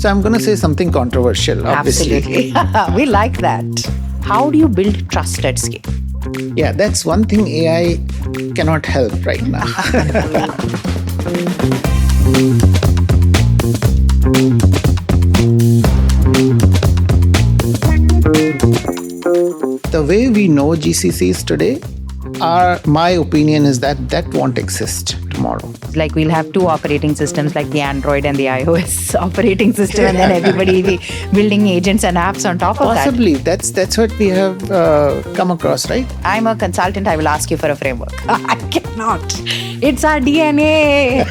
So I'm going to say something controversial, obviously. Absolutely. We like that. How do you build trust at scale? Yeah, that's one thing AI cannot help right now. The way we know GCCs today, my opinion is that won't exist tomorrow. Like we'll have two operating systems like the Android and the iOS operating system, and then everybody will be building agents and apps on top of that. Possibly. That's what we have come across, right? I'm a consultant. I will ask you for a framework. I cannot. It's our DNA.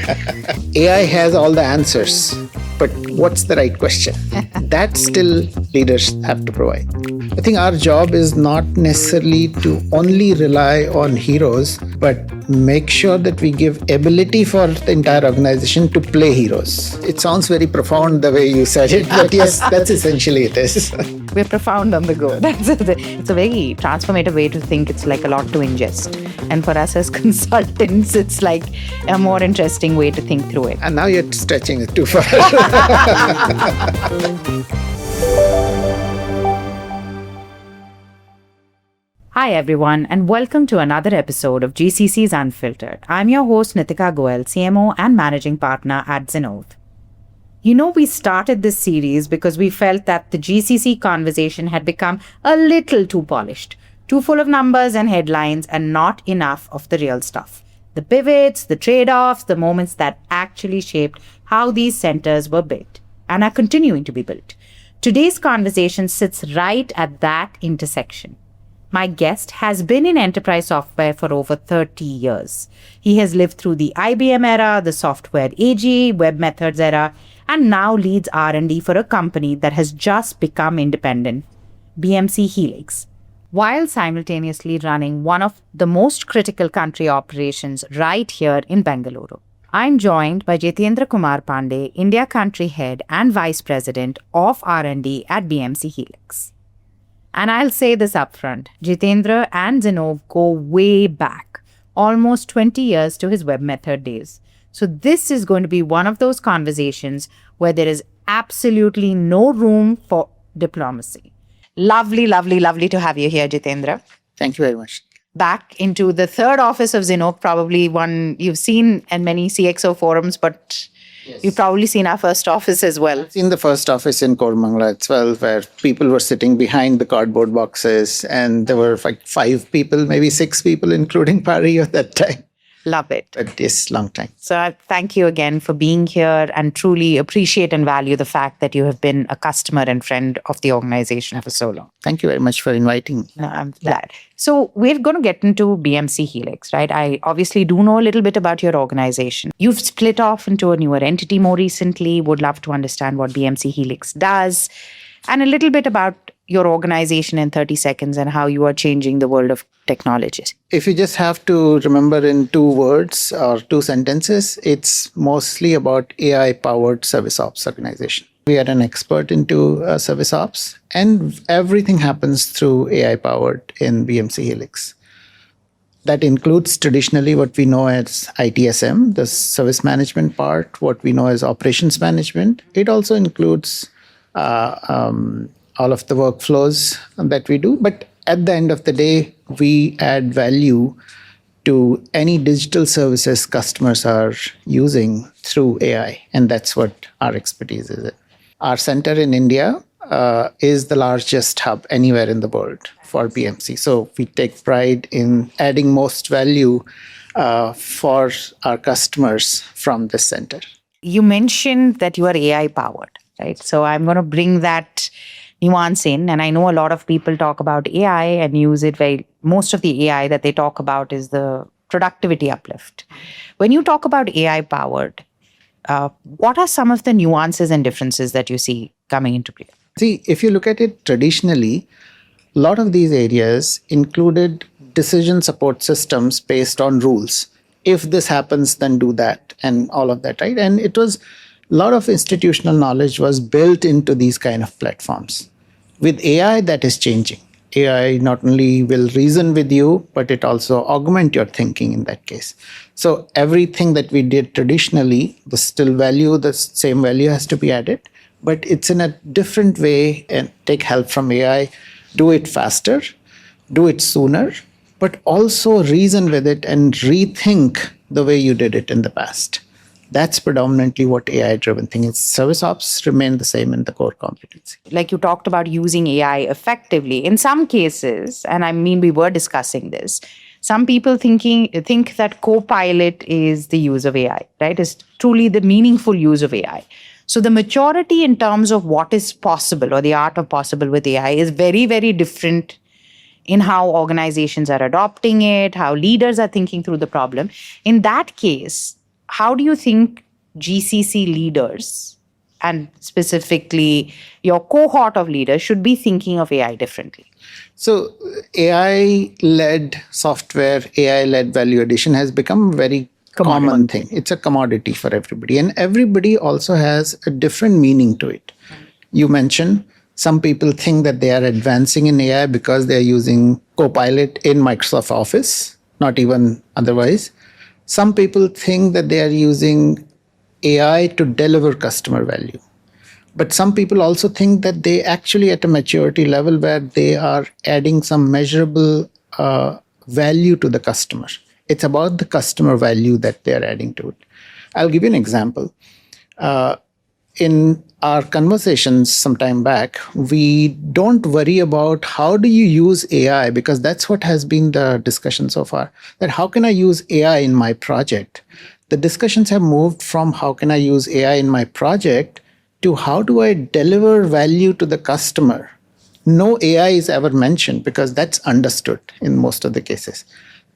AI has all the answers, but what's the right question? That still leaders have to provide. I think our job is not necessarily to only rely on heroes, but make sure that we give ability for the entire organization to play heroes. It sounds very profound the way you said it, but yes, that's essentially it is. We're profound on the go. It's a very transformative way to think. It's like a lot to ingest. And for us as consultants, it's like a more interesting way to think through it. And now you're stretching it too far. Hi everyone, and welcome to another episode of GCCs Unfiltered. I'm your host Nitika Goel, CMO and Managing Partner at Zinnov. You know, we started this series because we felt that the GCC conversation had become a little too polished, too full of numbers and headlines, and not enough of the real stuff. The pivots, the trade-offs, the moments that actually shaped how these centers were built and are continuing to be built. Today's conversation sits right at that intersection. My guest has been in enterprise software for over 30 years. He has lived through the IBM era, the software AG, WebMethods era, and now leads R&D for a company that has just become independent, BMC Helix, while simultaneously running one of the most critical country operations right here in Bengaluru. I'm joined by Jitendra Kumar Pandey, India Country Head and Vice President of R&D at BMC Helix. And I'll say this upfront, Jitendra and Zinnov go way back, almost 20 years to his WebMethod days. So this is going to be one of those conversations where there is absolutely no room for diplomacy. Lovely, lovely, lovely to have you here, Jitendra. Thank you very much. Back into the third office of Zinnov, probably one you've seen in many CXO forums, but yes, you've probably seen our first office as well. I've seen the first office in Koramangala as well, where people were sitting behind the cardboard boxes, and there were like 5 people, maybe 6 people, including Pari at that time. Love it. But yes, long time. So I thank you again for being here and truly appreciate and value the fact that you have been a customer and friend of the organization for so long. Thank you very much for inviting me. No, I'm glad. So we're going to get into BMC Helix, right? I obviously do know a little bit about your organization. You've split off into a newer entity more recently. Would love to understand what BMC Helix does and a little bit about your organization in 30 seconds and how you are changing the world of technologies. If you just have to remember in 2 words or 2 sentences, it's mostly about AI-powered service ops organization. We are an expert into service ops, and everything happens through AI-powered in BMC Helix. That includes traditionally what we know as ITSM, the service management part, what we know as operations management. It also includes all of the workflows that we do. But at the end of the day, we add value to any digital services customers are using through AI. And that's what our expertise is. Our center in India is the largest hub anywhere in the world for BMC. So we take pride in adding most value for our customers from this center. You mentioned that you are AI powered, right? So I'm going to bring that nuance in. And I know a lot of people talk about AI and use it most of the AI that they talk about is the productivity uplift. When you talk about AI powered, what are some of the nuances and differences that you see coming into play? See, if you look at it traditionally, a lot of these areas included decision support systems based on rules. If this happens, then do that, and all of that, right? And it was a lot of institutional knowledge was built into these kind of platforms. With AI, that is changing. AI not only will reason with you, but it also augment your thinking in that case. So everything that we did traditionally, the same value has to be added, but it's in a different way and take help from AI, do it faster, do it sooner, but also reason with it and rethink the way you did it in the past. That's predominantly what AI-driven thing is. Service ops remain the same in the core competency. Like you talked about using AI effectively. In some cases, and I mean, we were discussing this, some people think that co-pilot is the use of AI, right? Is truly the meaningful use of AI. So the maturity in terms of what is possible or the art of possible with AI is very, very different in how organizations are adopting it, how leaders are thinking through the problem. In that case, how do you think GCC leaders, and specifically your cohort of leaders, should be thinking of AI differently? So AI-led software, AI-led value addition has become a very common thing. It's a commodity for everybody. And everybody also has a different meaning to it. You mentioned some people think that they are advancing in AI because they are using Copilot in Microsoft Office, not even otherwise. Some people think that they are using AI to deliver customer value. But some people also think that they actually at a maturity level where they are adding some measurable value to the customer. It's about the customer value that they are adding to it. I'll give you an example. In our conversations some time back, we don't worry about how do you use AI, because that's what has been the discussion so far, that how can I use AI in my project? The discussions have moved from how can I use AI in my project to how do I deliver value to the customer. No AI is ever mentioned because that's understood in most of the cases.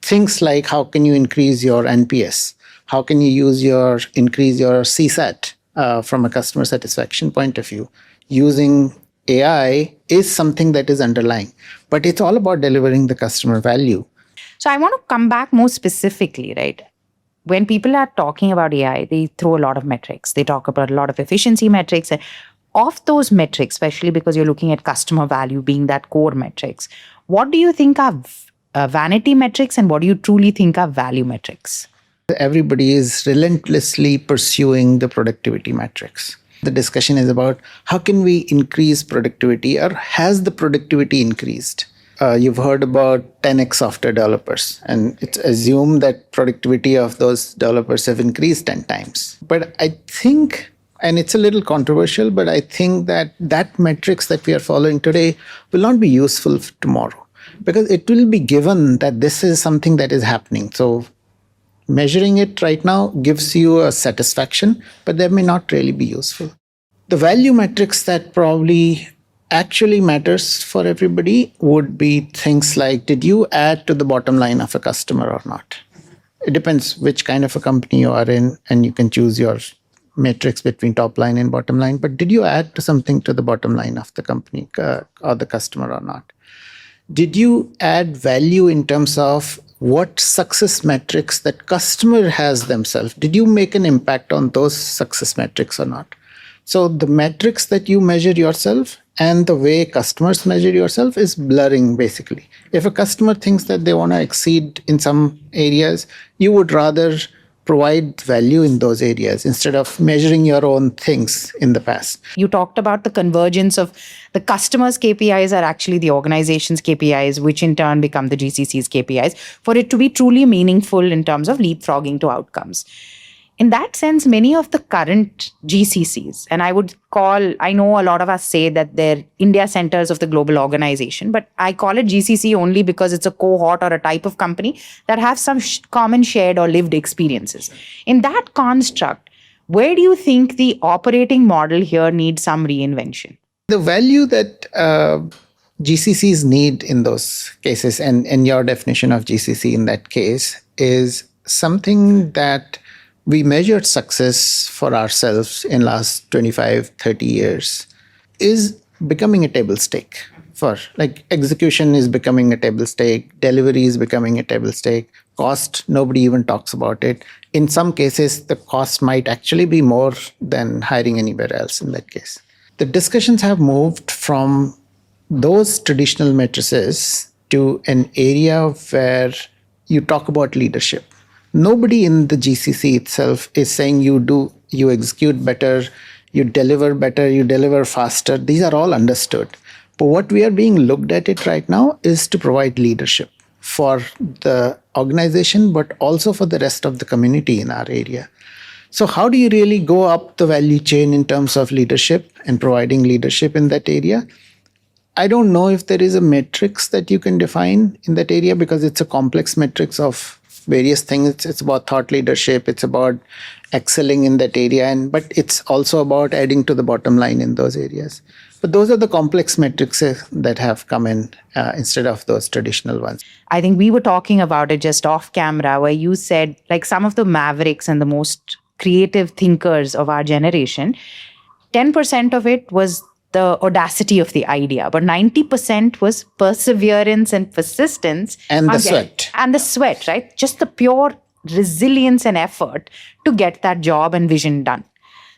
Things like how can you increase your NPS? How can you increase your CSAT from a customer satisfaction point of view? Using AI is something that is underlying, but it's all about delivering the customer value. So I want to come back more specifically, right? When people are talking about AI, they throw a lot of metrics. They talk about a lot of efficiency metrics. And of those metrics, especially because you're looking at customer value being that core metrics, what do you think are vanity metrics and what do you truly think are value metrics? Everybody is relentlessly pursuing the productivity metrics. The discussion is about how can we increase productivity, or has the productivity increased? You've heard about 10x software developers, and it's assumed that productivity of those developers have increased 10 times. But I think, and it's a little controversial, but I think that metrics that we are following today will not be useful tomorrow, because it will be given that this is something that is happening. So measuring it right now gives you a satisfaction, but they may not really be useful. The value metrics that probably actually matters for everybody would be things like, did you add to the bottom line of a customer or not? It depends which kind of a company you are in, and you can choose your metrics between top line and bottom line. But did you add to something to the bottom line of the company or the customer or not? Did you add value in terms of what success metrics that customer has themselves? Did you make an impact on those success metrics or not? So the metrics that you measure yourself and the way customers measure yourself is blurring, basically. If a customer thinks that they want to exceed in some areas, you would rather provide value in those areas instead of measuring your own things in the past. You talked about the convergence of the customer's KPIs are actually the organization's KPIs, which in turn become the GCC's KPIs, for it to be truly meaningful in terms of leapfrogging to outcomes. In that sense, many of the current GCCs, and I know a lot of us say that they're India centers of the global organization, but I call it GCC only because it's a cohort or a type of company that have some common shared or lived experiences. In that construct, where do you think the operating model here needs some reinvention? The value that GCCs need in those cases, and your definition of GCC in that case, is something that we measured success for ourselves in last 25, 30 years is becoming a table stake. For like execution is becoming a table stake, delivery is becoming a table stake, cost, nobody even talks about it. In some cases, the cost might actually be more than hiring anywhere else in that case. The discussions have moved from those traditional matrices to an area where you talk about leadership. Nobody in the GCC itself is saying you execute better, you deliver better, you deliver faster. These are all understood. But what we are being looked at it right now is to provide leadership for the organization, but also for the rest of the community in our area. So how do you really go up the value chain in terms of leadership and providing leadership in that area? I don't know if there is a matrix that you can define in that area, because it's a complex matrix of various things. It's about thought leadership. It's about excelling in that area. But it's also about adding to the bottom line in those areas. But those are the complex matrices that have come in instead of those traditional ones. I think we were talking about it just off camera, where you said like some of the mavericks and the most creative thinkers of our generation, 10% of it was the audacity of the idea, but 90% was perseverance and persistence. And the sweat. And the sweat, right? Just the pure resilience and effort to get that job and vision done.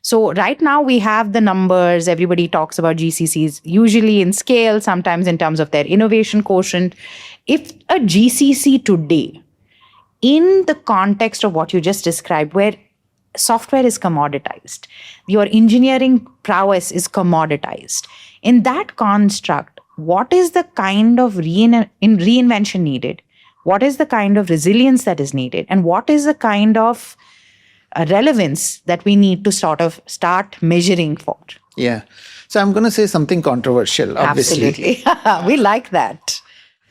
So right now we have the numbers. Everybody talks about GCCs, usually in scale, sometimes in terms of their innovation quotient. If a GCC today, in the context of what you just described, where software is commoditized, your engineering prowess is commoditized, in that construct, what is the kind of reinvention needed? What is the kind of resilience that is needed? And what is the kind of relevance that we need to sort of start measuring for? Yeah. So I'm going to say something controversial, obviously. Absolutely. We like that.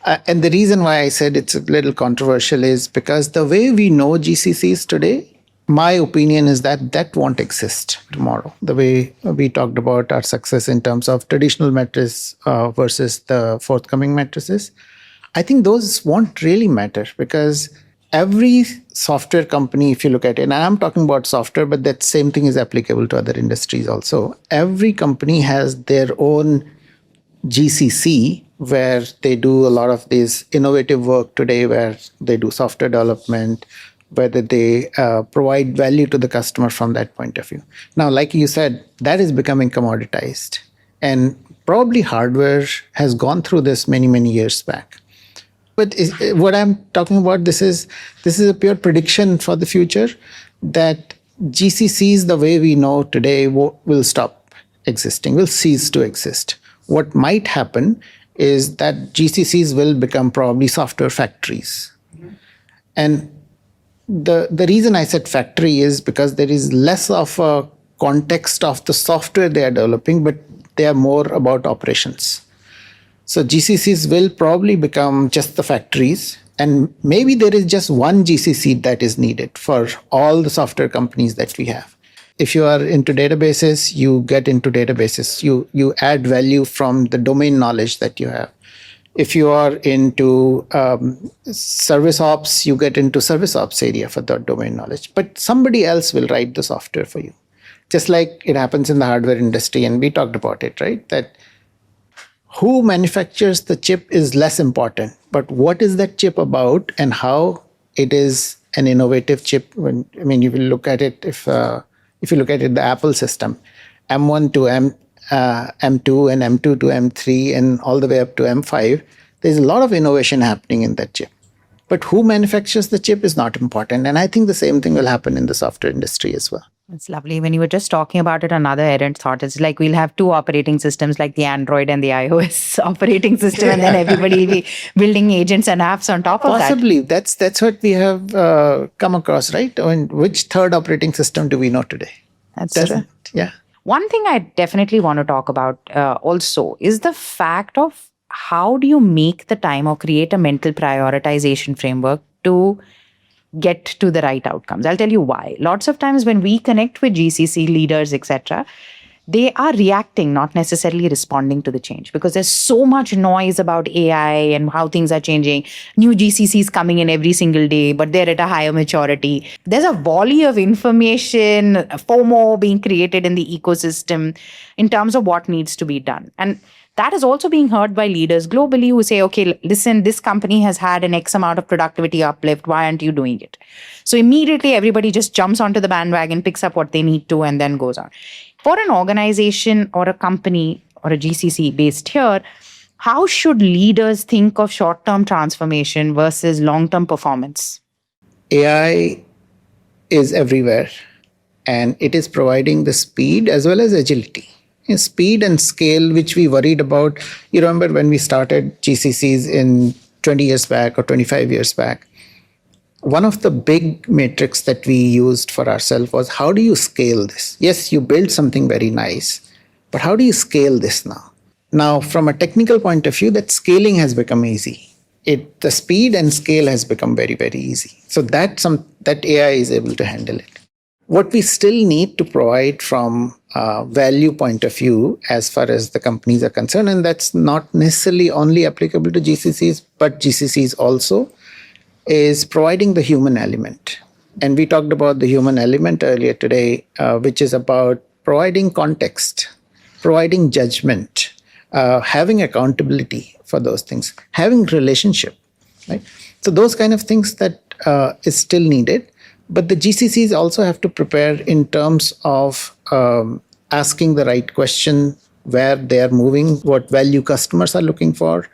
And the reason why I said it's a little controversial is because the way we know GCCs today, my opinion is that that won't exist tomorrow. The way we talked about our success in terms of traditional metrics versus the forthcoming matrices, I think those won't really matter, because every software company, if you look at it, and I'm talking about software, but that same thing is applicable to other industries also. Every company has their own GCC where they do a lot of this innovative work today, where they do software development, whether they provide value to the customer from that point of view. Now, like you said, that is becoming commoditized. And probably hardware has gone through this many, many years back. But what I'm talking about, this is a pure prediction for the future, that GCCs, the way we know today, will stop existing, will cease to exist. What might happen is that GCCs will become probably software factories. Mm-hmm. And the reason I said factory is because there is less of a context of the software they are developing, but they are more about operations. So GCCs will probably become just the factories, and maybe there is just one GCC that is needed for all the software companies that we have. If you are into databases, you get into databases. You add value from the domain knowledge that you have. If you are into service ops, you get into service ops area for the domain knowledge. But somebody else will write the software for you. Just like it happens in the hardware industry, and we talked about it, right? That who manufactures the chip is less important, but what is that chip about and how it is an innovative chip. You will look at it, if you look at it, the Apple system, M1 to M2 and M2 to M3 and all the way up to M5, there's a lot of innovation happening in that chip. But who manufactures the chip is not important. And I think the same thing will happen in the software industry as well. That's lovely. When you were just talking about it, another errant thought is like we'll have two operating systems, like the Android and the iOS operating system, and then everybody will be building agents and apps on top of that. Possibly. That's what we have come across, right? I mean, which third operating system do we know today? That's true. Yeah. One thing I definitely want to talk about also is the fact of how do you make the time or create a mental prioritization framework to get to the right outcomes. I'll tell you why. Lots of times when we connect with GCC leaders, etc., they are reacting, not necessarily responding to the change, because there's so much noise about AI and how things are changing. New GCCs coming in every single day, but they're at a higher maturity. There's a volley of information, FOMO being created in the ecosystem in terms of what needs to be done. And that is also being heard by leaders globally who say, okay, listen, this company has had an X amount of productivity uplift. Why aren't you doing it? So immediately everybody just jumps onto the bandwagon, picks up what they need to, and then goes on. For an organization or a company or a GCC based here, how should leaders think of short-term transformation versus long-term performance? AI is everywhere. and it is providing the speed as well as agility. Speed and scale, which we worried about. You remember when we started GCCs in 20 years back or 25 years back, one of the big metrics that we used for ourselves was, how do you scale this? Yes, you build something very nice, but how do you scale this now? Now, from a technical point of view, that scaling has become easy. The speed and scale has become very, very easy. So that AI is able to handle it. What we still need to provide from a value point of view, as far as the companies are concerned, and that's not necessarily only applicable to GCCs, but GCCs also, is providing the human element. And we talked about the human element earlier today, which is about providing context, providing judgment, having accountability for those things, having relationship, right? So those kind of things that is still needed. But the GCCs also have to prepare in terms of asking the right question, where they are moving, what value customers are looking for,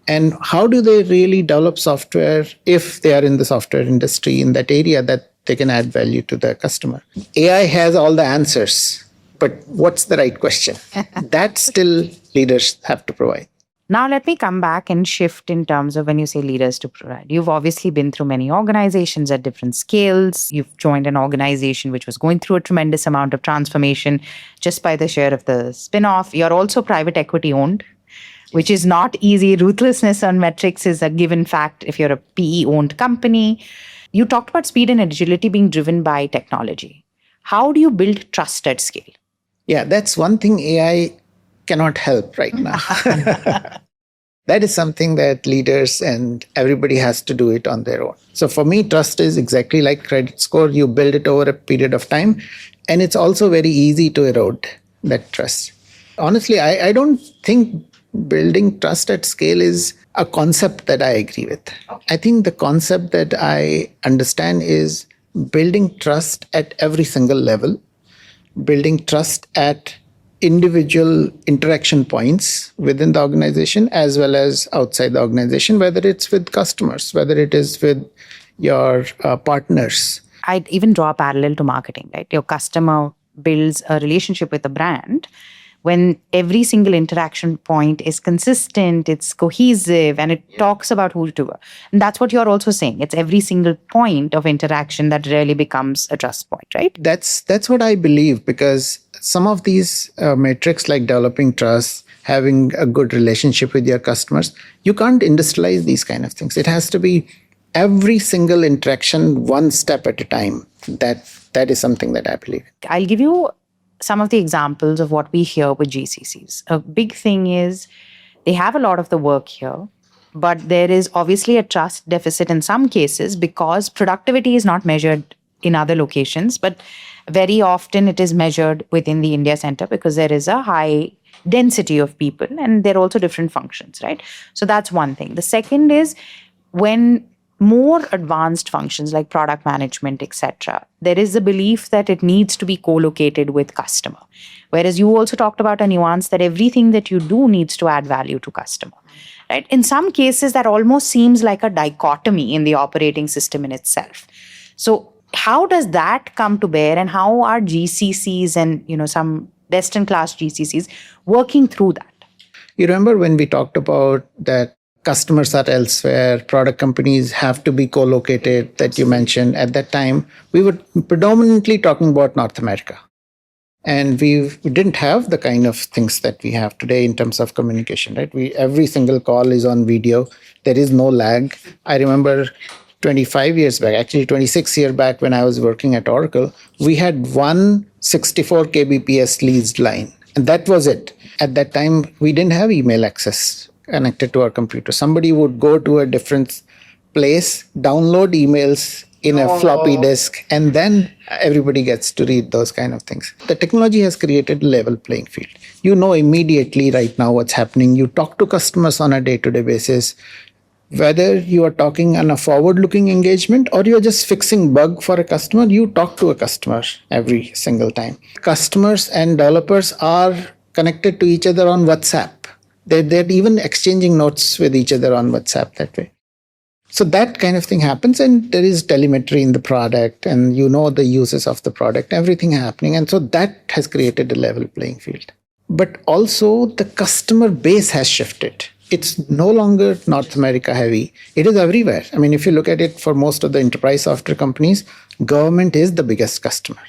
and how do they really develop software if they are in the software industry in that area that they can add value to the customer. AI has all the answers, but what's the right question? That still leaders have to provide. Now, let me come back and shift in terms of when you say leaders to provide. You've obviously been through many organizations at different scales. You've joined an organization which was going through a tremendous amount of transformation just by the share of the spin-off. You're also private equity owned, which is not easy. Ruthlessness on metrics is a given fact if you're a PE-owned company. You talked about speed and agility being driven by technology. How do you build trust at scale? Yeah, that's one thing AI cannot help right now. That is something that leaders and everybody has to do it on their own. So for me, trust is exactly like credit score. You build it over a period of time, and it's also very easy to erode that trust. Honestly, I don't think building trust at scale is a concept that I agree with. I think the concept that I understand is building trust at every single level, building trust at individual interaction points within the organization as well as outside the organization, whether it's with customers, whether it is with your partners. I'd even draw a parallel to marketing, right? Your customer builds a relationship with a brand when every single interaction point is consistent, it's cohesive, and it talks about who to work. And that's what you're also saying. It's every single point of interaction that really becomes a trust point, right? That's what I believe, because some of these metrics like developing trust, having a good relationship with your customers, you can't industrialize these kind of things. It has to be every single interaction, one step at a time. That is something that I believe. I'll give you some of the examples of what we hear with GCCs. A big thing is they have a lot of the work here, but there is obviously a trust deficit in some cases because productivity is not measured in other locations, but very often it is measured within the India center because there is a high density of people and there are also different functions, right? So that's one thing. The second is when more advanced functions like product management, etc., there is a belief that it needs to be co-located with customer. Whereas you also talked about a nuance that everything that you do needs to add value to customer. Right? In some cases, that almost seems like a dichotomy in the operating system in itself. So how does that come to bear, and how are GCCs and some best-in-class GCCs working through that? You remember when we talked about that customers are elsewhere, product companies have to be co-located, that you mentioned at that time, we were predominantly talking about North America. And we didn't have the kind of things that we have today in terms of communication, right? Every single call is on video. There is no lag. I remember 25 years back, actually 26 years back when I was working at Oracle, we had one 64 kbps leased line. And that was it. At that time, we didn't have email access connected to our computer. Somebody would go to a different place, download emails in a floppy disk, and then everybody gets to read those kind of things. The technology has created a level playing field. You know immediately right now what's happening. You talk to customers on a day-to-day basis. Whether you are talking on a forward-looking engagement or you're just fixing bug for a customer, you talk to a customer every single time. Customers and developers are connected to each other on WhatsApp. They're even exchanging notes with each other on WhatsApp that way. So that kind of thing happens, and there is telemetry in the product, and the uses of the product, everything happening. And so that has created a level playing field. But also the customer base has shifted. It's no longer North America heavy. It is everywhere. I mean, if you look at it, for most of the enterprise software companies, government is the biggest customer.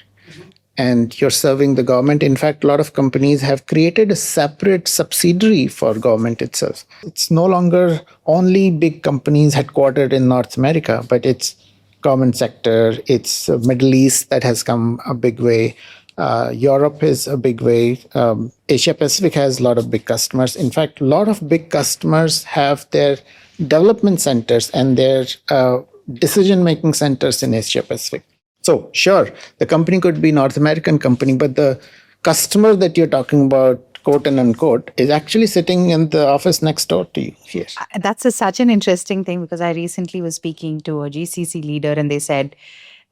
And you're serving the government. In fact, a lot of companies have created a separate subsidiary for government itself. It's no longer only big companies headquartered in North America, but it's government sector, it's Middle East that has come a big way. Europe is a big way. Asia Pacific has a lot of big customers. In fact, a lot of big customers have their development centers and their decision-making centers in Asia Pacific. So sure, the company could be North American company, but the customer that you're talking about, quote and unquote, is actually sitting in the office next door to you here. That's such an interesting thing, because I recently was speaking to a GCC leader and they said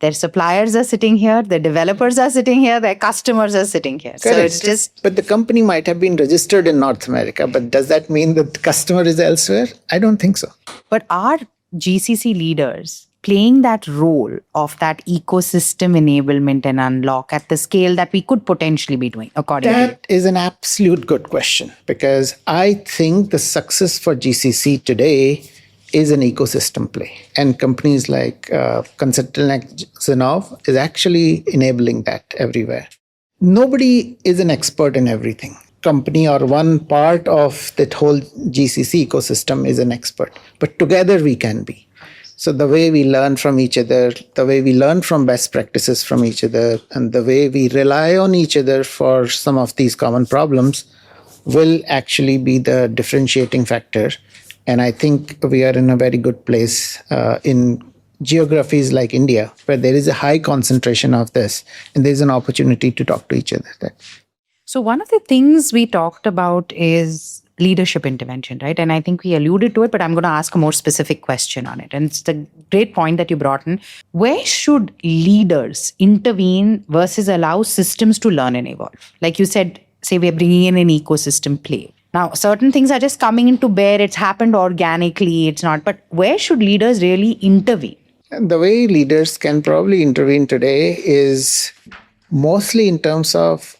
their suppliers are sitting here, their developers are sitting here, their customers are sitting here. Correct. So it's just... But the company might have been registered in North America, but does that mean that the customer is elsewhere? I don't think so. But are GCC leaders playing that role of that ecosystem enablement and unlock at the scale that we could potentially be doing, according to you? That is an absolute good question, because I think the success for GCC today is an ecosystem play. And companies like consultant like Zinnov is actually enabling that everywhere. Nobody is an expert in everything. Company or one part of that whole GCC ecosystem is an expert, but together we can be. So the way we learn from each other, the way we learn from best practices from each other, and the way we rely on each other for some of these common problems will actually be the differentiating factor. And I think we are in a very good place in geographies like India, where there is a high concentration of this, and there's an opportunity to talk to each other. So one of the things we talked about is leadership intervention, right? And I think we alluded to it, but I'm going to ask a more specific question on it. And it's the great point that you brought in. Where should leaders intervene versus allow systems to learn and evolve? Like you said, say we're bringing in an ecosystem play. Now, certain things are just coming into bear. It's happened organically. It's not. But where should leaders really intervene? And the way leaders can probably intervene today is mostly in terms of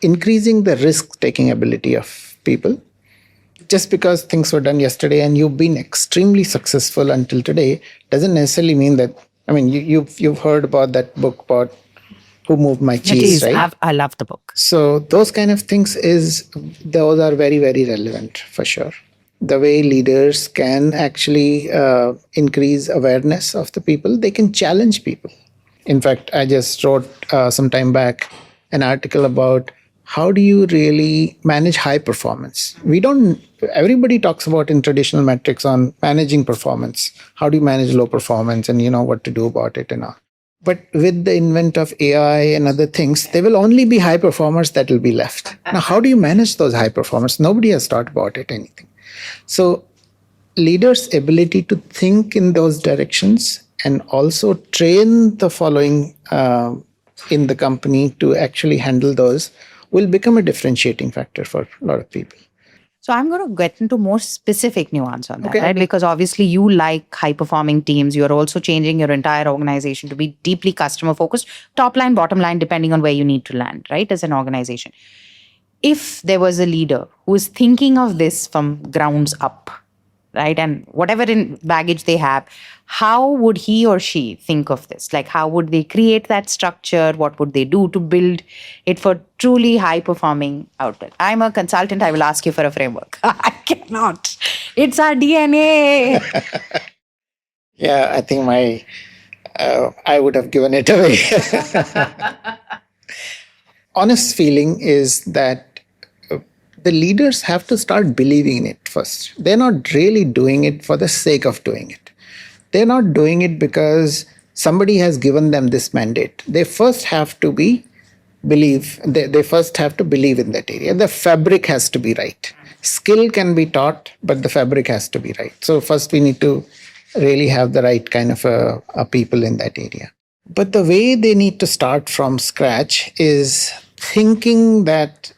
increasing the risk-taking ability of people. Just because things were done yesterday and you've been extremely successful until today doesn't necessarily mean that. I mean, you've heard about that book about Who Moved My Cheese, right? I love the book. So those kind of things those are very, very relevant for sure. The way leaders can actually increase awareness of the people, they can challenge people. In fact, I just wrote some time back an article about how do you really manage high performance? Everybody talks about in traditional metrics on managing performance. How do you manage low performance and what to do about it and all. But with the invent of AI and other things, there will only be high performers that will be left. Now, how do you manage those high performers? Nobody has thought about it, anything. So leaders' ability to think in those directions and also train the following in the company to actually handle those will become a differentiating factor for a lot of people. So I'm going to get into more specific nuance on that, Okay. right? Because obviously you like high-performing teams. You're also changing your entire organization to be deeply customer-focused, top line, bottom line, depending on where you need to land, right, as an organization. If there was a leader who is thinking of this from grounds up, right, and whatever in baggage they have, how would he or she think of this? Like, how would they create that structure? What would they do to build it for truly high-performing output? I'm a consultant. I will ask you for a framework. I cannot. It's our DNA. Yeah, I think I would have given it away. Honest feeling is that the leaders have to start believing in it first. They're not really doing it for the sake of doing it. They're not doing it because somebody has given them this mandate. They first have to believe in that area. The fabric has to be right. Skill can be taught, but the fabric has to be right. So first we need to really have the right kind of a people in that area. But the way they need to start from scratch is thinking that,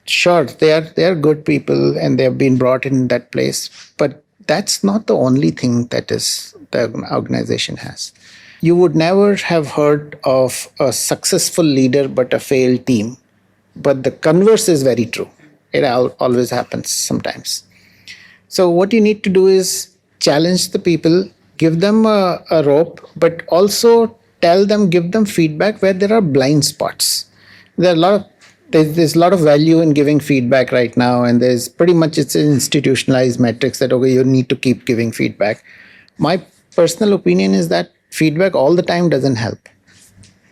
sure, they are good people and they have been brought in that place, but that's not the only thing that is the organization has. You would never have heard of a successful leader but a failed team. But the converse is very true. It always happens sometimes. So what you need to do is challenge the people, give them a rope, but also give them feedback where there are blind spots. There's a lot of value in giving feedback right now, and there's pretty much it's an institutionalized metrics that okay, you need to keep giving feedback. My personal opinion is that feedback all the time doesn't help.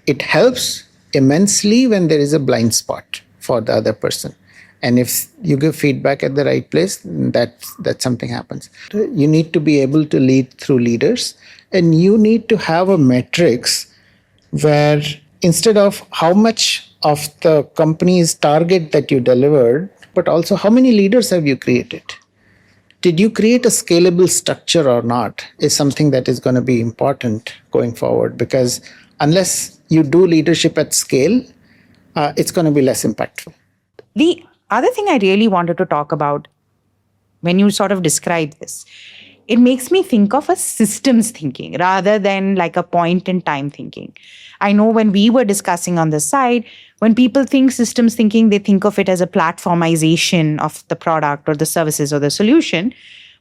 It helps immensely when there is a blind spot for the other person. And if you give feedback at the right place, that something happens. You need to be able to lead through leaders, and you need to have a metrics where instead of how much of the company's target that you delivered, but also how many leaders have you created? Did you create a scalable structure or not is something that is going to be important going forward, because unless you do leadership at scale, it's going to be less impactful. The other thing I really wanted to talk about when you sort of describe this, it makes me think of a systems thinking rather than like a point in time thinking. I know when we were discussing on this side, when people think systems thinking, they think of it as a platformization of the product or the services or the solution,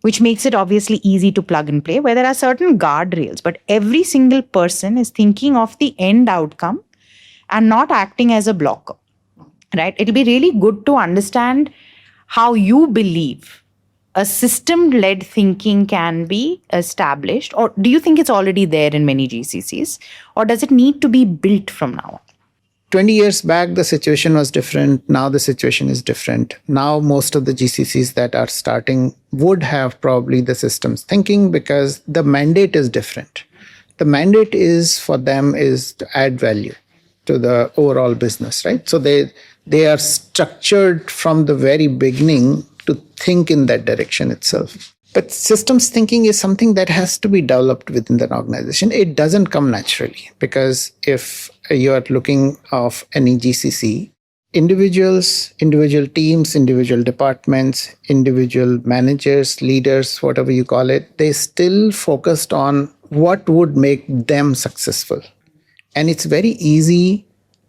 which makes it obviously easy to plug and play, where there are certain guardrails, but every single person is thinking of the end outcome and not acting as a blocker, right? It'll be really good to understand how you believe a system-led thinking can be established, or do you think it's already there in many GCCs, or does it need to be built from now on? 20 years back, the situation was different. Now the situation is different. Now most of the GCCs that are starting would have probably the systems thinking because the mandate is different. The mandate is for them is to add value to the overall business, right? So they are structured from the very beginning to think in that direction itself. But systems thinking is something that has to be developed within the organization. It doesn't come naturally because if you are looking of any GCC, individuals, individual teams, individual departments, individual managers, leaders, whatever you call it, they still focused on what would make them successful. And it's very easy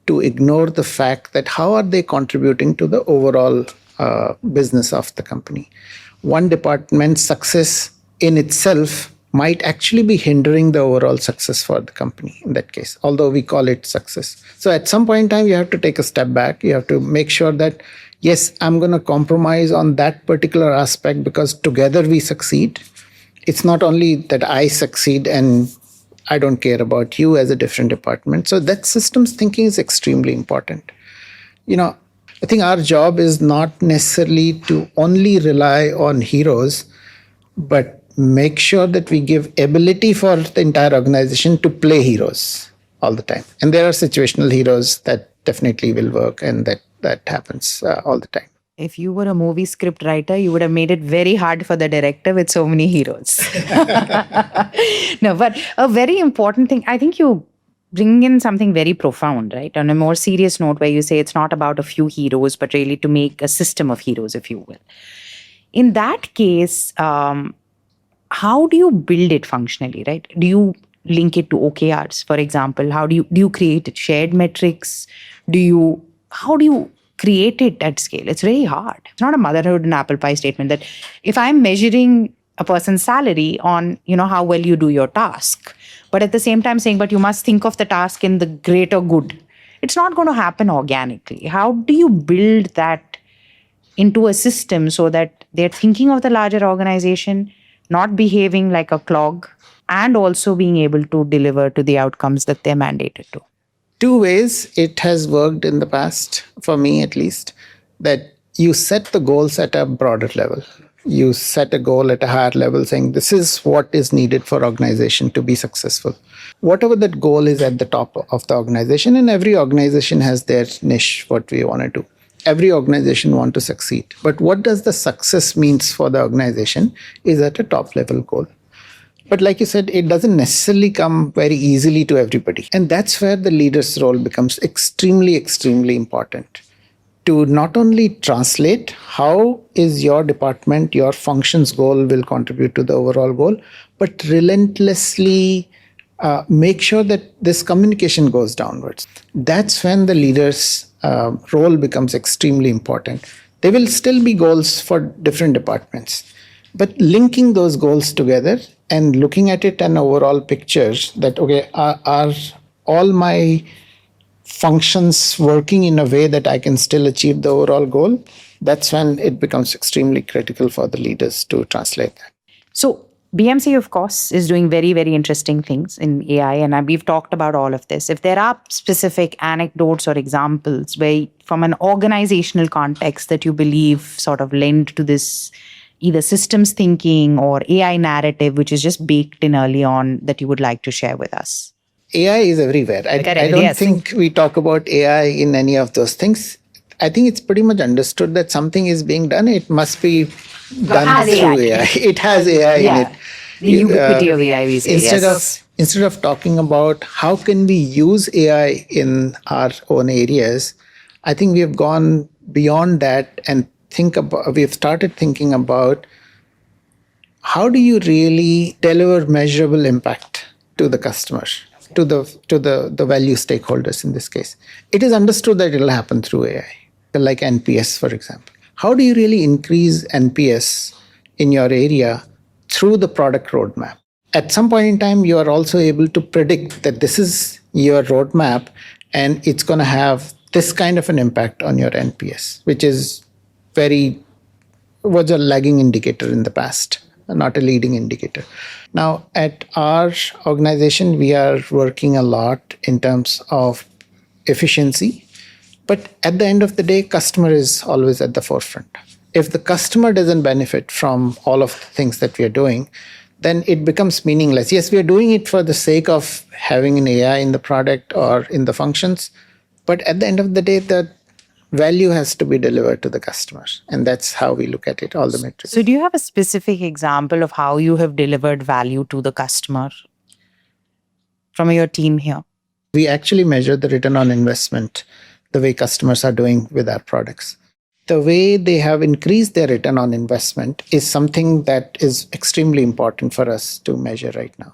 to ignore the fact that how are they contributing to the overall business of the company. One department's success in itself might actually be hindering the overall success for the company in that case, although we call it success. So at some point in time, you have to take a step back. You have to make sure that, yes, I'm going to compromise on that particular aspect because together we succeed. It's not only that I succeed and I don't care about you as a different department. So that systems thinking is extremely important. I think our job is not necessarily to only rely on heroes, but make sure that we give ability for the entire organization to play heroes all the time. And there are situational heroes that definitely will work, and that happens all the time. If you were a movie script writer, you would have made it very hard for the director with so many heroes. No, but a very important thing, I think you bring in something very profound, right? On a more serious note, where you say it's not about a few heroes, but really to make a system of heroes, if you will. In that case, how do you build it functionally, right? Do you link it to OKRs, for example? How do you create shared metrics? How do you create it at scale? It's very hard. It's not a motherhood and apple pie statement that if I'm measuring a person's salary on, how well you do your task, but at the same time saying, but you must think of the task in the greater good. It's not going to happen organically. How do you build that into a system so that they're thinking of the larger organization, not behaving like a clog, and also being able to deliver to the outcomes that they're mandated to? Two ways it has worked in the past, for me at least, that you set the goals at a broader level. You set a goal at a higher level saying this is what is needed for organization to be successful. Whatever that goal is at the top of the organization, and every organization has their niche, what we want to do. Every organization wants to succeed. But what does the success means for the organization is at a top level goal. But like you said, it doesn't necessarily come very easily to everybody. And that's where the leader's role becomes extremely, extremely important. to not only translate how is your department, your function's goal will contribute to the overall goal, but relentlessly make sure that this communication goes downwards. That's when the leader's role becomes extremely important. There will still be goals for different departments, but linking those goals together and looking at it an overall picture that, okay, are all my functions working in a way that I can still achieve the overall goal? That's when it becomes extremely critical for the leaders to translate that. So BMC, of course, is doing very, very interesting things in AI, and we've talked about all of this. If there are specific anecdotes or examples where, from an organizational context, that you believe sort of lend to this either systems thinking or AI narrative, which is just baked in early on, that you would like to share with us? AI is everywhere. I don't think we talk about AI in any of those things. I think it's pretty much understood that something is being done. It must be done through AI. It has AI in it. The ubiquity of AI these days. Instead of talking about how can we use AI in our own areas, I think we have gone beyond that and we've started thinking about how do you really deliver measurable impact to the customer, to the value stakeholders in this case. It is understood that it will happen through AI, like NPS, for example. How do you really increase NPS in your area through the product roadmap? At some point in time, you are also able to predict that this is your roadmap and it's going to have this kind of an impact on your NPS, which was a lagging indicator in the past, not a leading indicator. Now, at our organization, we are working a lot in terms of efficiency, but at the end of the day, customer is always at the forefront. If the customer doesn't benefit from all of the things that we are doing, then it becomes meaningless. Yes, we are doing it for the sake of having an AI in the product or in the functions, but at the end of the day, the value has to be delivered to the customers. And that's how we look at it, all the metrics. So do you have a specific example of how you have delivered value to the customer from your team here? We actually measure the return on investment, the way customers are doing with our products. The way they have increased their return on investment is something that is extremely important for us to measure right now.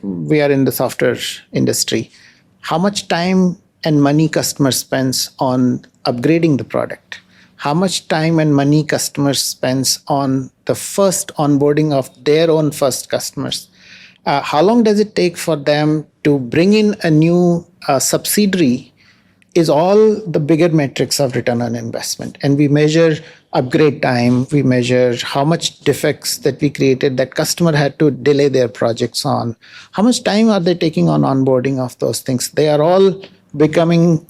We are in the software industry. How much time and money customer spends on upgrading the product? How much time and money customers spends on the first onboarding of their own first customers? How long does it take for them to bring in a new subsidiary is all the bigger metrics of return on investment. And we measure upgrade time, we measure how much defects that we created that customer had to delay their projects on. How much time are they taking on onboarding of those things? They are all becoming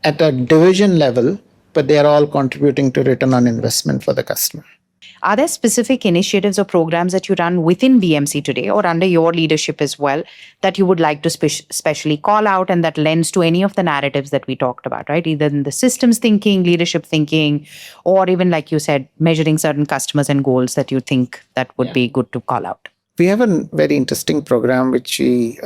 at a division level, but they are all contributing to return on investment for the customer. Are there specific initiatives or programs that you run within BMC today or under your leadership as well that you would like to specially call out and that lends to any of the narratives that we talked about, right? Either in the systems thinking, leadership thinking, or even, like you said, measuring certain customers and goals that you think that would be good to call out? We have a very interesting program which we,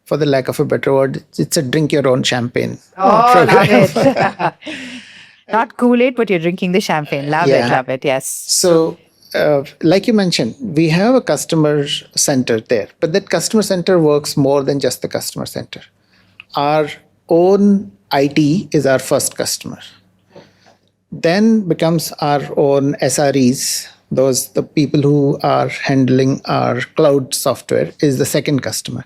for the lack of a better word, it's a drink your own champagne program. Love it. Not Kool-Aid, but you're drinking the champagne. Love it, yes. So, like you mentioned, we have a customer center there, but that customer center works more than just the customer center. Our own IT is our first customer. Then becomes our own SREs, the people who are handling our cloud software is the second customer.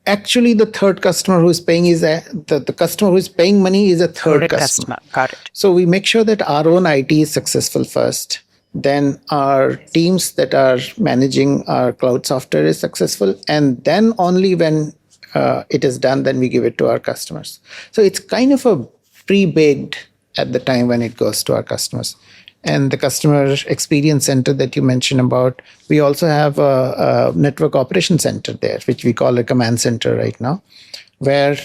Actually, the third customer who is paying the customer who is paying money is a third customer. Got it. So we make sure that our own IT is successful first. Then our teams that are managing our cloud software is successful. And then only when it is done, then we give it to our customers. So it's kind of a pre-baked at the time when it goes to our customers. And the customer experience center that you mentioned about, we also have a network operations center there, which we call a command center right now, where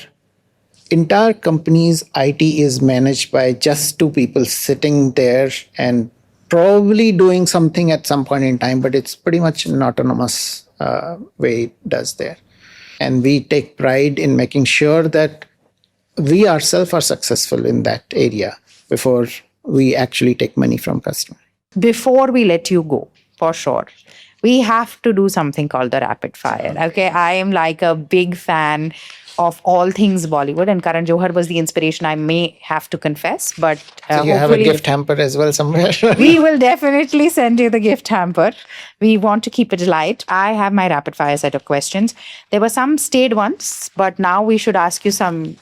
entire company's IT is managed by just two people sitting there and probably doing something at some point in time, but it's pretty much an autonomous way it does there. And we take pride in making sure that we ourselves are successful in that area before we actually take money from customer. Before we let you go, for sure, we have to do something called the rapid fire. Okay, I am like a big fan of all things Bollywood, and Karan Johar was the inspiration, I may have to confess, but So you have a gift hamper as well somewhere. we will definitely send you the gift hamper. We want to keep it light. I have my rapid fire set of questions. There were some stayed ones, but now we should ask you some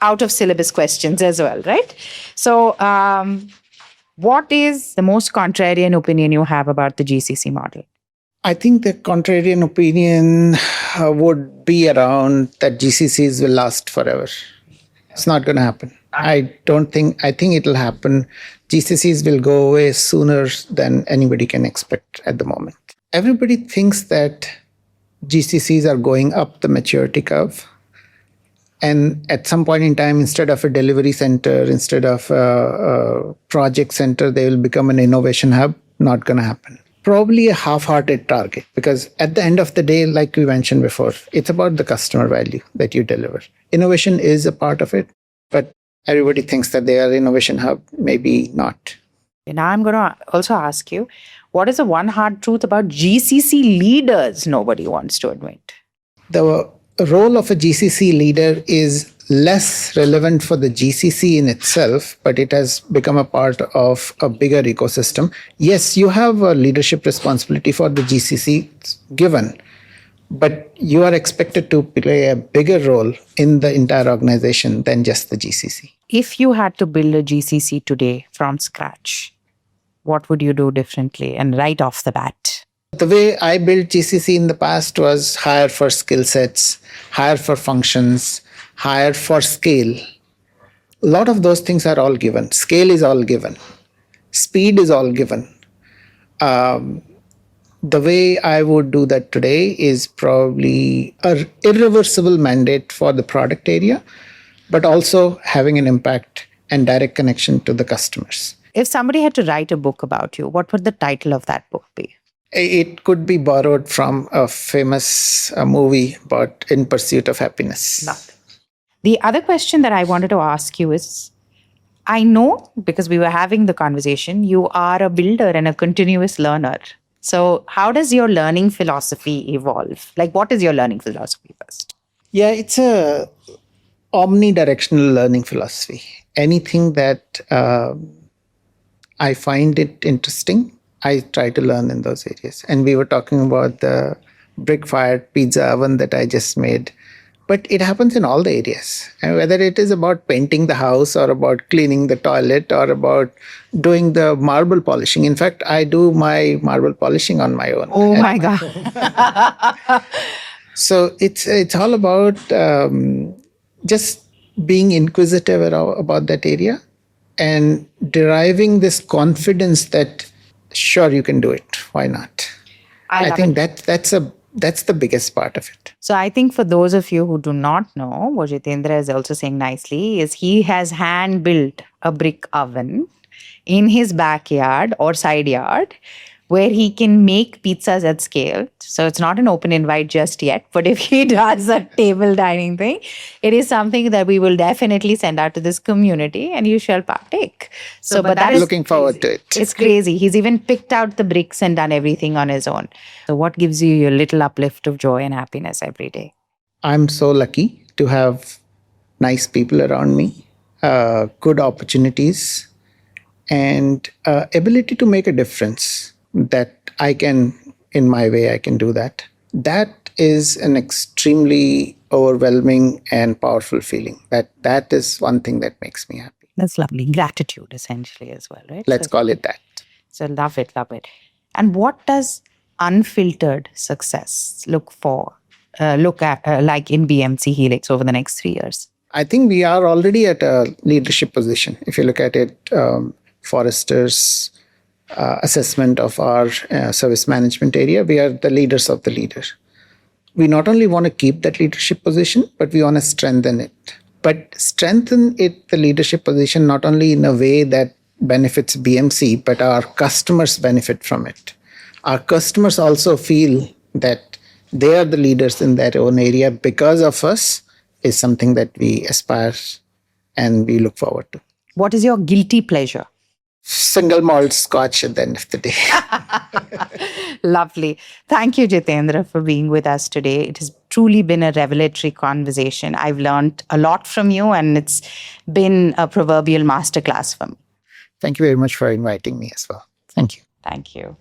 out of syllabus questions as well, right? So, what is the most contrarian opinion you have about the GCC model? I think the contrarian opinion would be around that GCCs will last forever. It's not going to happen. I think it'll happen. GCCs will go away sooner than anybody can expect at the moment. Everybody thinks that GCCs are going up the maturity curve. And at some point in time, instead of a delivery center, instead of a project center, they will become an innovation hub. Not going to happen. Probably a half-hearted target, because at the end of the day, like we mentioned before, it's about the customer value that you deliver. Innovation is a part of it, but everybody thinks that they are innovation hub, maybe not. Now I'm going to also ask you, what is the one hard truth about GCC leaders nobody wants to admit? The role of a GCC leader is less relevant for the GCC in itself, but it has become a part of a bigger ecosystem. Yes, you have a leadership responsibility for the GCC given, but you are expected to play a bigger role in the entire organization than just the GCC. If you had to build a GCC today from scratch, what would you do differently and right off the bat? The way I built GCC in the past was hire for skill sets, hire for functions, hire for scale. A lot of those things are all given. Scale is all given. Speed is all given. The way I would do that today is probably an irreversible mandate for the product area, but also having an impact and direct connection to the customers. If somebody had to write a book about you, what would the title of that book be? It could be borrowed from a famous movie about In Pursuit of Happiness. Nothing. The other question that I wanted to ask you is, I know because we were having the conversation, you are a builder and a continuous learner. So how does your learning philosophy evolve? Like, what is your learning philosophy first? Yeah, it's a omnidirectional learning philosophy. Anything that I find it interesting, I try to learn in those areas. And we were talking about the brick-fired pizza oven that I just made. But it happens in all the areas. And whether it is about painting the house or about cleaning the toilet or about doing the marble polishing. In fact, I do my marble polishing on my own. Oh my God. So it's all about just being inquisitive about that area and deriving this confidence that, sure, you can do it. Why not? I think that's the biggest part of it. So I think for those of you who do not know, what Jitendra is also saying nicely is he has hand built a brick oven in his backyard or side yard where he can make pizzas at scale. So it's not an open invite just yet, but if he does a table dining thing, it is something that we will definitely send out to this community and you shall partake. So, but that is looking forward to it. It's crazy. He's even picked out the bricks and done everything on his own. So what gives you your little uplift of joy and happiness every day? I'm so lucky to have nice people around me, good opportunities, and ability to make a difference. That I can, in my way, I can do that. That is an extremely overwhelming and powerful feeling. That is one thing that makes me happy. That's lovely. Gratitude, essentially, as well, right? Let's call it that. So love it, love it. And what does unfiltered success look at like in BMC Helix over the next 3 years? I think we are already at a leadership position. If you look at it, Forrester's assessment of our service management area, we are the leaders of the leader. We not only want to keep that leadership position, but we want to strengthen it. But strengthen it, the leadership position, not only in a way that benefits BMC, but our customers benefit from it. Our customers also feel that they are the leaders in their own area because of us is something that we aspire and we look forward to. What is your guilty pleasure? single malt scotch at the end of the day. Lovely. Thank you, Jitendra, for being with us today. It has truly been a revelatory conversation. I've learned a lot from you, and it's been a proverbial masterclass for me. Thank you very much for inviting me as well. Thank you. Thank you.